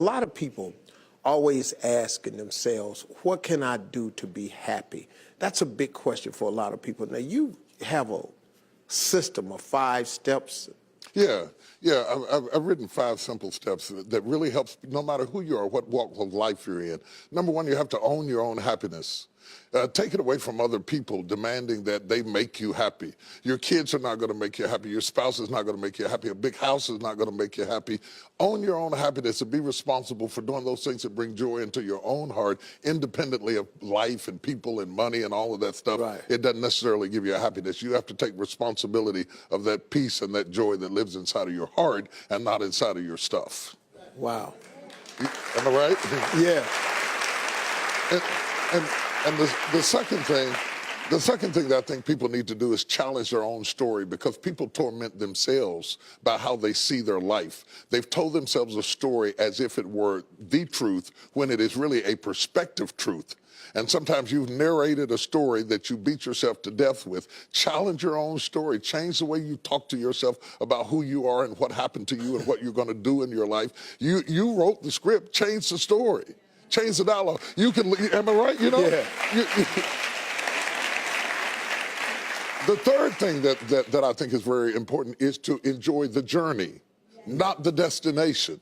A lot of people always asking themselves, what can I do to be happy? That's a big question for a lot of people. Now, you have a system of 5 steps. Yeah. I've written 5 simple steps that really helps no matter who you are, what walk of life you're in. Number 1, you have to own your own happiness. Take it away from other people demanding that they make you happy. Your kids are not going to make you happy. Your spouse is not going to make you happy. A big house is not going to make you happy. Own your own happiness and be responsible for doing those things that bring joy into your own heart, independently of life and people and money and all of that stuff. Right. It doesn't necessarily give you a happiness. You have to take responsibility of that peace and that joy that lives inside of your heart and not inside of your stuff. Wow. Am I right? Yeah. And the second thing that I think people need to do is challenge their own story, because people torment themselves by how they see their life. They've told themselves a story as if it were the truth when it is really a perspective truth. And sometimes you've narrated a story that you beat yourself to death with. Challenge your own story. Change the way you talk to yourself about who you are and what happened to you and what you're going to do in your life. You wrote the script. Change the story. Change the dialogue. You can, am I right? You know? Yeah. The third thing that I think is very important is to enjoy the journey, not the destination.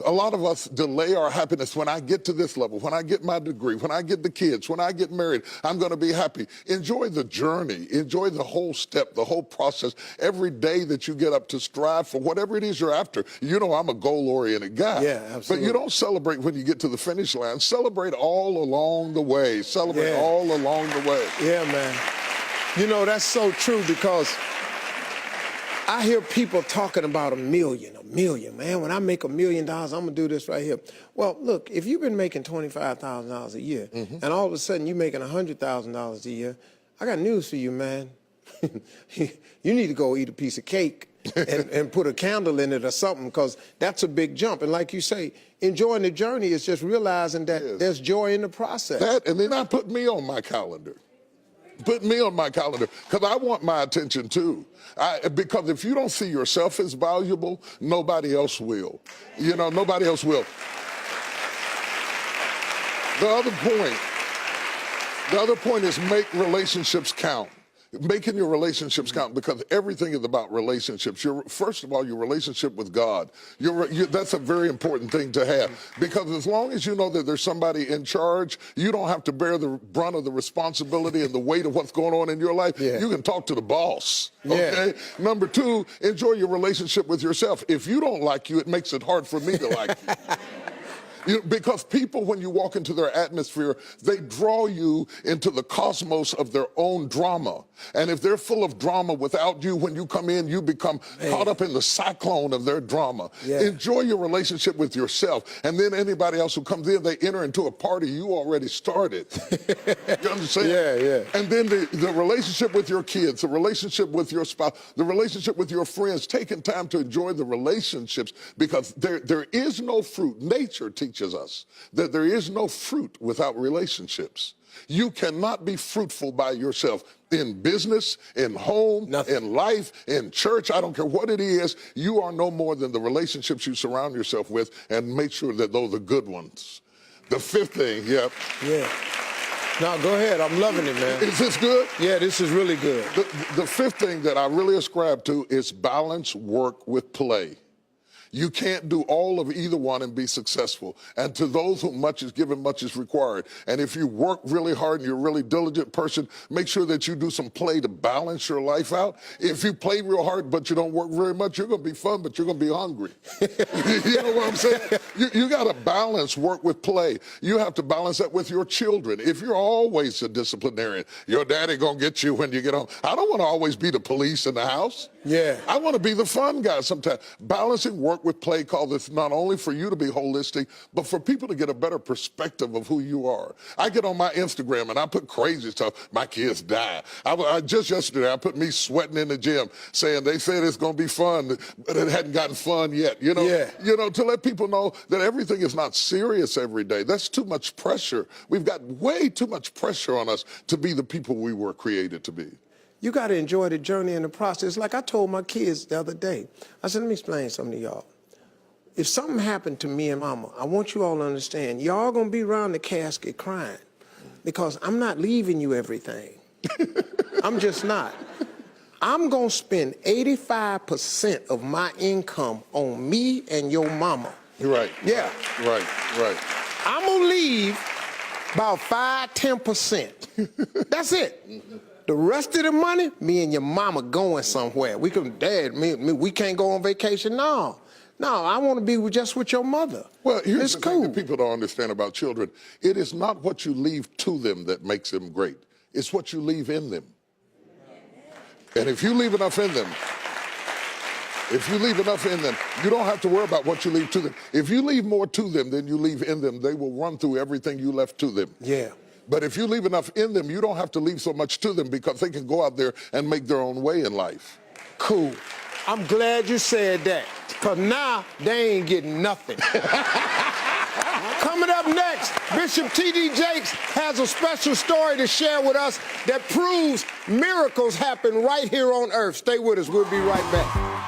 A lot of us delay our happiness. When I get to this level, when I get my degree, when I get the kids, when I get married, I'm going to be happy. Enjoy the journey. Enjoy the whole step, the whole process. Every day that you get up to strive for whatever it is you're after. You know, I'm a goal-oriented guy. Yeah, absolutely. But you don't celebrate when you get to the finish line. Celebrate all along the way. Celebrate all along the way. Yeah, man. You know, that's so true, because I hear people talking about a million, man. When I make $1 million, I'm going to do this right here. Well, look, if you've been making $25,000 a year, and all of a sudden you're making $100,000 a year, I got news for you, man. You need to go eat a piece of cake and put a candle in it or something, because that's a big jump. And like you say, enjoying the journey is just realizing that there's joy in the process. That, and then I put me on my calendar. Put me on my calendar, because I want my attention too. Because if you don't see yourself as valuable, nobody else will. You know, nobody else will. The other point is make relationships count. Making your relationships count, because everything is about relationships. First of all, your relationship with God. That's a very important thing to have, because as long as you know that there's somebody in charge, you don't have to bear the brunt of the responsibility and the weight of what's going on in your life. You can talk to the boss. Okay. Number 2, enjoy your relationship with yourself. If you don't like you, it makes it hard for me to like you. Because people, when you walk into their atmosphere, they draw you into the cosmos of their own drama. And if they're full of drama without you, when you come in, you become caught up in the cyclone of their drama. Enjoy your relationship with yourself. And then anybody else who comes in, they enter into a party you already started. You understand? And then the relationship with your kids, the relationship with your spouse, the relationship with your friends, taking time to enjoy the relationships, because there is no fruit. Nature teaches us that there is no fruit without relationships. You cannot be fruitful by yourself in business, in home, in life, in church. I don't care what it is. You are no more than the relationships you surround yourself with, and make sure that those are good ones. The 5th thing, No, go ahead. I'm loving it, man. Is this good? Yeah, this is really good. The 5th thing that I really ascribe to is balance work with play. You can't do all of either one and be successful. And to those whom much is given, much is required. And if you work really hard and you're a really diligent person, make sure that you do some play to balance your life out. If you play real hard but you don't work very much, you're going to be fun, but you're going to be hungry. You know what I'm saying? You got to balance work with play. You have to balance that with your children. If you're always a disciplinarian, your daddy going to get you when you get home. I don't want to always be the police in the house. I want to be the fun guy sometimes. Balancing work with play called this not only for you to be holistic, but for people to get a better perspective of who you are. I get on my Instagram and I put crazy stuff. My kids die. Just yesterday, I put me sweating in the gym, saying they said it's going to be fun, but it hadn't gotten fun yet. You know, to let people know that everything is not serious every day. That's too much pressure. We've got way too much pressure on us to be the people we were created to be. You got to enjoy the journey and the process. Like I told my kids the other day, I said, let me explain something to y'all. if something happened to me and mama, I want you all to understand, y'all gonna be around the casket crying because I'm not leaving you everything. I'm just not. I'm gonna spend 85% of my income on me and your mama. Right. Yeah. Right. I'm gonna leave about 5–10%. That's it. The rest of the money, me and your mama going somewhere. We can, Dad, we can't go on vacation. No, I want to be just with your mother. Well, here's it's the cool. thing that people don't understand about children. It is not what you leave to them that makes them great. It's what you leave in them. And if you leave enough in them, you don't have to worry about what you leave to them. If you leave more to them than you leave in them, they will run through everything you left to them. Yeah. But if you leave enough in them, you don't have to leave so much to them because they can go out there and make their own way in life. Cool. I'm glad you said that, because now they ain't getting nothing. Coming up next, Bishop T.D. Jakes has a special story to share with us that proves miracles happen right here on earth. Stay with us. We'll be right back.